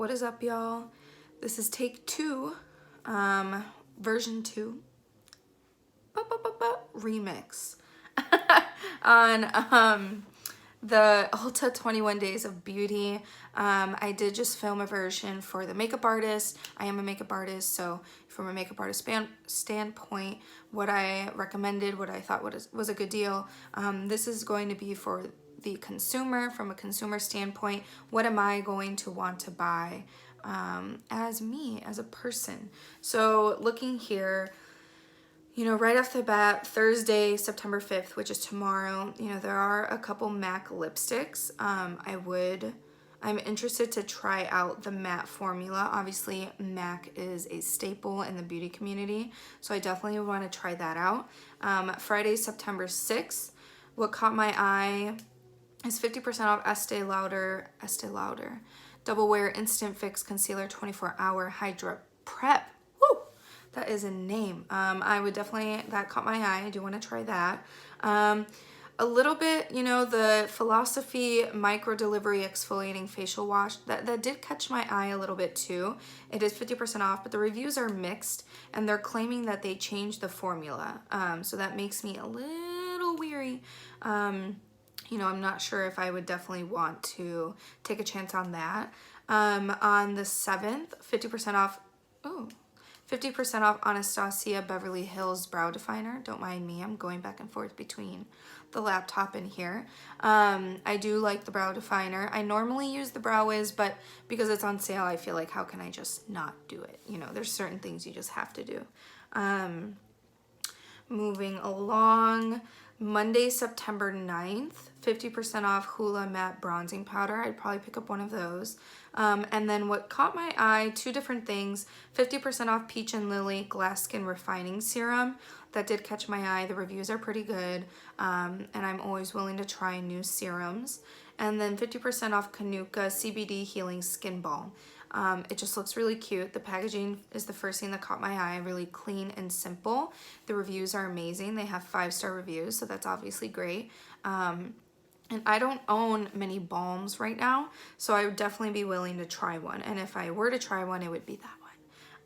What is up, y'all? This is take 2, version 2, remix on the Ulta 21 Days of Beauty. I did just film a version for the makeup artist. I am a makeup artist, so from a makeup artist standpoint, what I recommended, what I thought was a good deal. This is going to be for the consumer, from a consumer standpoint. What am I going to want to buy as me, as a person? So looking here, you know, right off the bat, Thursday, September 5th, which is tomorrow, you know, there are a couple MAC lipsticks. I'm interested to try out the matte formula. Obviously, MAC is a staple in the beauty community, so I definitely want to try that out. Friday, September 6th, what caught my eye is 50% off Estee Lauder Double Wear Instant Fix Concealer 24-Hour Hydra Prep. Woo! That is a name. I would definitely, that caught my eye. I do want to try that. A little bit, you know, the Philosophy Micro Delivery Exfoliating Facial Wash, that did catch my eye a little bit too. It is 50% off, but the reviews are mixed, and they're claiming that they changed the formula. So that makes me a little weary. You know, I'm not sure if I would definitely want to take a chance on that. On the 7th, 50% off, 50% off Anastasia Beverly Hills Brow Definer. Don't mind me, I'm going back and forth between the laptop and here. I do like the brow definer. I normally use the Brow Wiz, but because it's on sale, I feel like, how can I just not do it? You know, there's certain things you just have to do. Moving along, Monday, September 9th, 50% off Hoola Matte Bronzing Powder. I'd probably pick up one of those. And then what caught my eye, two different things, 50% off Peach and Lily Glass Skin Refining Serum. That did catch my eye. The reviews are pretty good, and I'm always willing to try new serums. And then 50% off Kanuka CBD Healing Skin Balm. It just looks really cute. The packaging is the first thing that caught my eye. Really clean and simple. The reviews are amazing. They have 5-star reviews, so that's obviously great. And I don't own many balms right now, so I would definitely be willing to try one. And if I were to try one, it would be that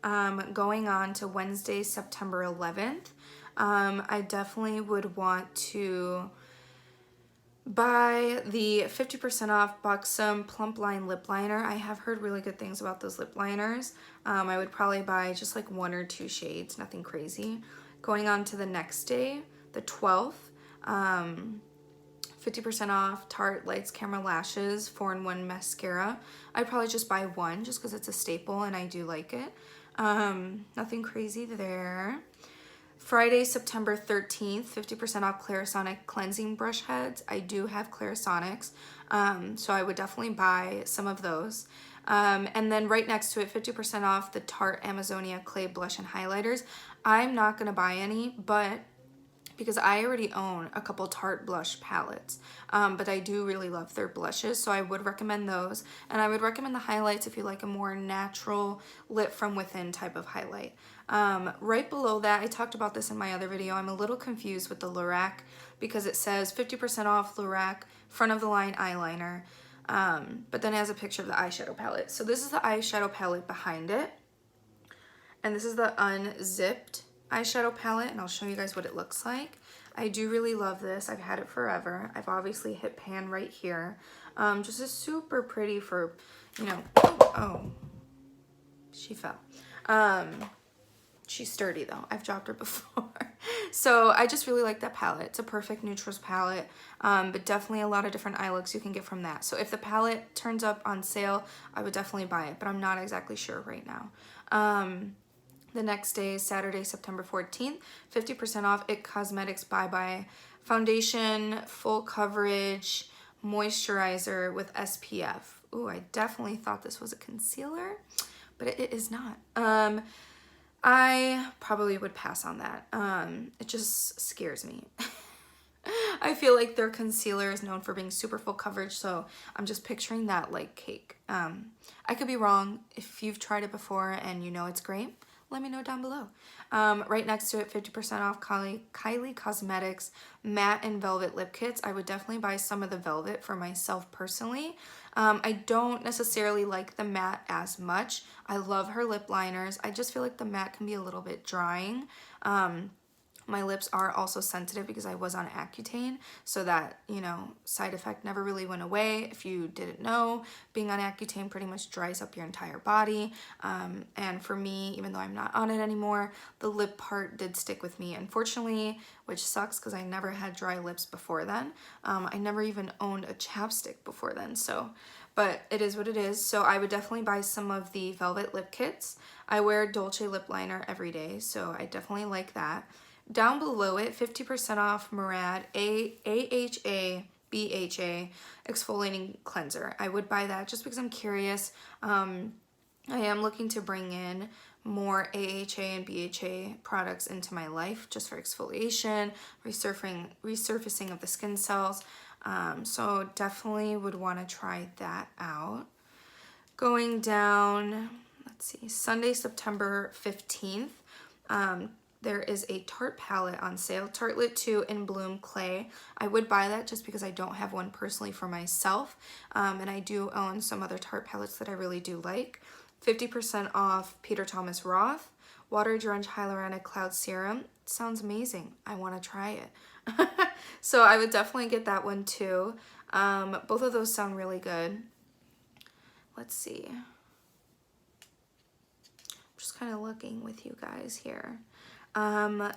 one. Going on to Wednesday, September 11th, I definitely would want to buy the 50% off Buxom Plump Line Lip Liner. I have heard really good things about those lip liners. I would probably buy just like 1 or 2 shades, nothing crazy. Going on to the next day, the 12th, 50% off Tarte Lights Camera Lashes 4-in-1 Mascara. I'd probably just buy one just because it's a staple and I do like it. Nothing crazy there. Friday, September 13th, 50% off Clarisonic Cleansing Brush Heads. I do have Clarisonics, so I would definitely buy some of those. And then right next to it, 50% off the Tarte Amazonia Clay Blush and Highlighters. I'm not going to buy any, but because I already own a couple Tarte blush palettes, but I do really love their blushes, so I would recommend those. And I would recommend the highlights if you like a more natural lit from within type of highlight. Right below that, I talked about this in my other video, I'm a little confused with the Lorac because it says 50% off Lorac front of the line eyeliner, but then it has a picture of the eyeshadow palette. So this is the eyeshadow palette behind it, and this is the unzipped eyeshadow palette, and I'll show you guys what it looks like. I do really love this. I've had it forever. I've obviously hit pan right here. Just a super pretty for, you know, oh, she fell. She's sturdy though. I've dropped her before. So I just really like that palette. It's a perfect neutrals palette, but definitely a lot of different eye looks you can get from that. So if the palette turns up on sale, I would definitely buy it, but I'm not exactly sure right now. The next day is Saturday, September 14th, 50% off IT Cosmetics Bye Foundation, Full Coverage Moisturizer with SPF. Ooh, I definitely thought this was a concealer, but it is not. I probably would pass on that. It just scares me. I feel like their concealer is known for being super full coverage, so I'm just picturing that like cake. I could be wrong. If you've tried it before and you know it's great, let me know down below. Right next to it, 50% off Kylie Cosmetics matte and velvet lip kits. I would definitely buy some of the velvet for myself personally. I don't necessarily like the matte as much. I love her lip liners. I just feel like the matte can be a little bit drying. My lips are also sensitive because I was on Accutane, so that, you know, side effect never really went away. If you didn't know, being on Accutane pretty much dries up your entire body. And for me, even though I'm not on it anymore, the lip part did stick with me, unfortunately, which sucks because I never had dry lips before then. I never even owned a chapstick before then, so, but it is what it is. So I would definitely buy some of the velvet lip kits. I wear Dolce lip liner every day, so I definitely like that. Down below it, 50% off Murad AHA BHA exfoliating cleanser. I would buy that just because I'm curious. I am looking to bring in more AHA and BHA products into my life just for exfoliation, resurfacing of the skin cells. So definitely would want to try that out. Going down, let's see, Sunday, September 15th. There is a Tarte palette on sale, Tartelette 2 in Bloom Clay. I would buy that just because I don't have one personally for myself, and I do own some other Tarte palettes that I really do like. 50% off Peter Thomas Roth, Water Drenched Hyaluronic Cloud Serum. Sounds amazing. I want to try it. So I would definitely get that one too. Both of those sound really good. Let's see. I'm just kind of looking with you guys here.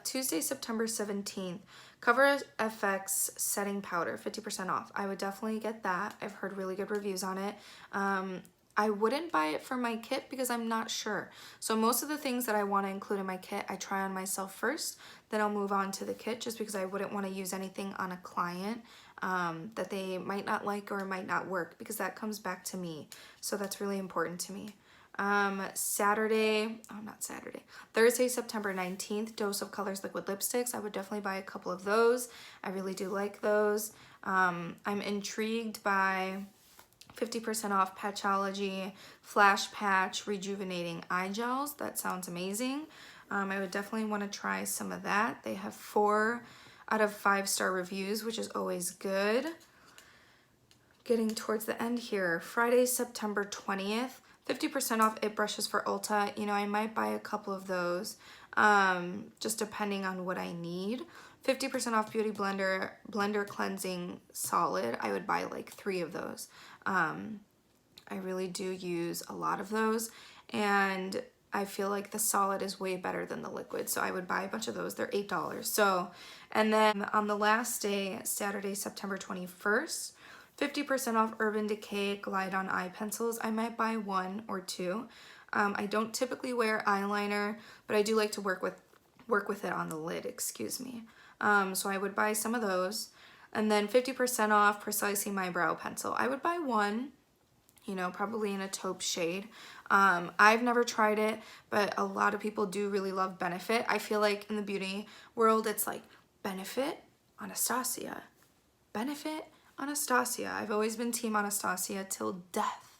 Tuesday, September 17th, Cover FX Setting Powder, 50% off. I would definitely get that. I've heard really good reviews on it. I wouldn't buy it for my kit because I'm not sure. So most of the things that I want to include in my kit, I try on myself first, then I'll move on to the kit just because I wouldn't want to use anything on a client that they might not like or might not work, because that comes back to me. So that's really important to me. Thursday, September 19th, Dose of Colors Liquid Lipsticks. I would definitely buy a couple of those. I really do like those. I'm intrigued by 50% off Patchology Flash Patch Rejuvenating Eye Gels. That sounds amazing. I would definitely want to try some of that. They have 4 out of 5-star reviews, which is always good. Getting towards the end here, Friday, September 20th. 50% off It Brushes for Ulta. You know, I might buy a couple of those, just depending on what I need. 50% off Beauty Blender Cleansing Solid. I would buy like 3 of those. I really do use a lot of those, and I feel like the solid is way better than the liquid, so I would buy a bunch of those. They're $8. So, and then on the last day, Saturday, September 21st, 50% off Urban Decay Glide On Eye Pencils. I might buy 1 or 2. I don't typically wear eyeliner, but I do like to work with it on the lid, excuse me. So I would buy some of those. And then 50% off Precisely My Brow Pencil. I would buy 1, you know, probably in a taupe shade. I've never tried it, but a lot of people do really love Benefit. I feel like in the beauty world, it's like Benefit, Anastasia. Benefit, Anastasia. I've always been team Anastasia till death.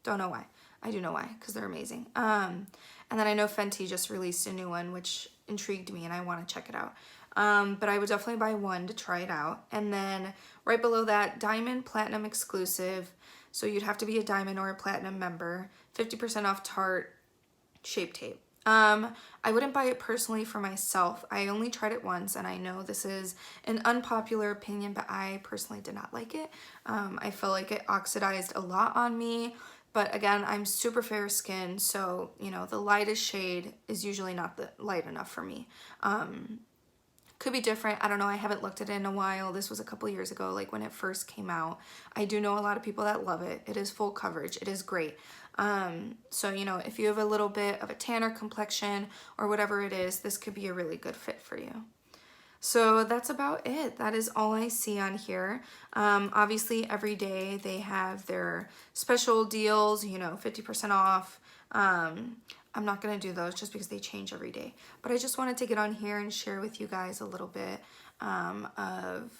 Don't know why. I do know why, because they're amazing. And then I know Fenty just released a new one, which intrigued me, and I want to check it out. But I would definitely buy 1 to try it out. And then right below that, Diamond Platinum Exclusive. So you'd have to be a Diamond or a Platinum member. 50% off Tarte Shape Tape. I wouldn't buy it personally for myself. I only tried it once, and I know this is an unpopular opinion, but I personally did not like it. I felt like it oxidized a lot on me, but again, I'm super fair skin, so, you know, the lightest shade is usually not the light enough for me. Could be different. I don't know. I haven't looked at it in a while. This was a couple years ago, like when it first came out. I do know a lot of people that love it. It is full coverage. It is great. So, you know, if you have a little bit of a tanner complexion or whatever it is, this could be a really good fit for you. So that's about it. That is all I see on here. Obviously, every day they have their special deals, you know, 50% off. I'm not going to do those just because they change every day. But I just wanted to get on here and share with you guys a little bit of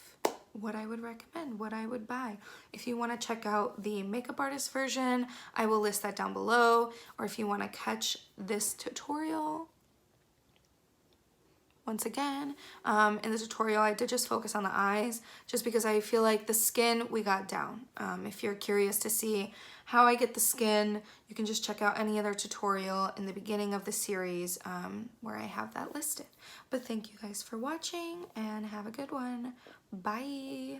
what I would recommend, what I would buy. If you want to check out the makeup artist version, I will list that down below. Or if you want to catch this tutorial, once again, in the tutorial I did just focus on the eyes just because I feel like the skin we got down. If you're curious to see how I get the skin, you can just check out any other tutorial in the beginning of the series where I have that listed. But thank you guys for watching and have a good one. Bye.